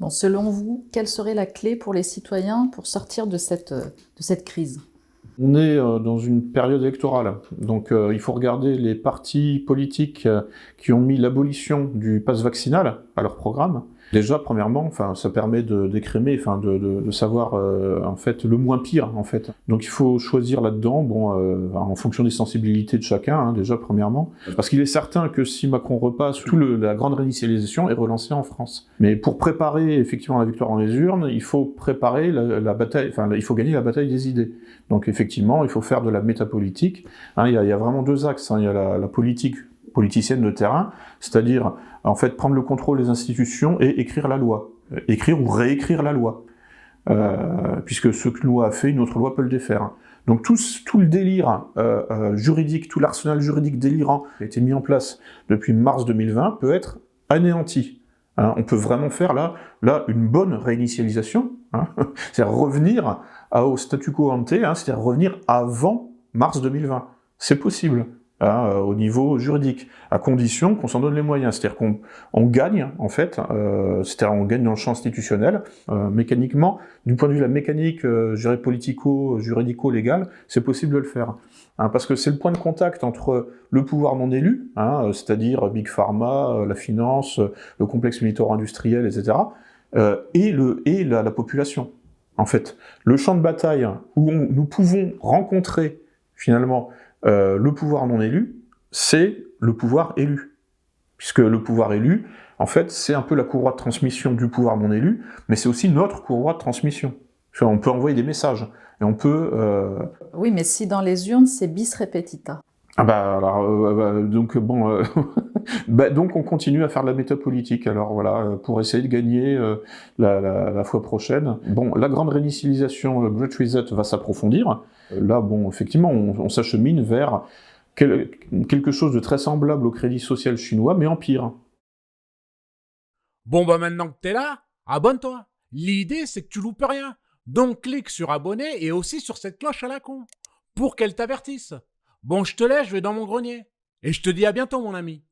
Bon, selon vous, quelle serait la clé pour les citoyens pour sortir de cette crise? On est dans une période électorale, donc il faut regarder les partis politiques qui ont mis l'abolition du pass vaccinal à leur programme. Déjà, premièrement, enfin, ça permet d'écrémer, enfin, de savoir en fait le moins pire, en fait. Donc il faut choisir là-dedans, bon, en fonction des sensibilités de chacun, hein, déjà premièrement, parce qu'il est certain que si Macron repasse, la grande réinitialisation est relancée en France. Mais pour préparer effectivement la victoire dans les urnes, il faut préparer la bataille, enfin, il faut gagner la bataille des idées. Donc effectivement, il faut faire de la métapolitique. Hein, il y a vraiment deux axes. Hein. Il y a la politique politicienne de terrain, c'est-à-dire en fait prendre le contrôle des institutions et écrire la loi, écrire ou réécrire la loi, puisque ce qu'une loi a fait, une autre loi peut le défaire. Donc tout le délire juridique, tout l'arsenal juridique délirant qui a été mis en place depuis mars 2020 peut être anéanti. Hein, on peut vraiment faire là une bonne réinitialisation, hein, c'est-à-dire revenir au statu quo ante, hein, c'est-à-dire revenir avant mars 2020. C'est possible. Hein, au niveau juridique, à condition qu'on s'en donne les moyens, c'est-à-dire qu'on gagne, en fait, c'est-à-dire on gagne dans le champ institutionnel, mécaniquement, du point de vue de la mécanique, je dirais politico-juridico-légal, c'est possible de le faire. Hein, parce que c'est le point de contact entre le pouvoir non élu, hein, c'est-à-dire Big Pharma, la finance, le complexe militaro-industriel, etc., et la population. En fait, le champ de bataille où nous pouvons rencontrer, finalement, le pouvoir non élu, c'est le pouvoir élu. Puisque le pouvoir élu, en fait, c'est un peu la courroie de transmission du pouvoir non élu, mais c'est aussi notre courroie de transmission. On peut envoyer des messages, et on peut... Oui, mais si dans les urnes, c'est bis repetita. Ah bah, alors, donc bon... donc on continue à faire de la métapolitique, alors voilà, pour essayer de gagner la fois prochaine. Bon, la grande réinitialisation, le Great Reset, va s'approfondir. Là, bon, effectivement, on s'achemine vers quelque chose de très semblable au crédit social chinois, mais en pire. Bon bah maintenant que t'es là, abonne-toi. L'idée c'est que tu loupes rien. Donc clique sur abonner et aussi sur cette cloche à la con pour qu'elle t'avertisse. Bon, je te laisse, je vais dans mon grenier. Et je te dis à bientôt mon ami.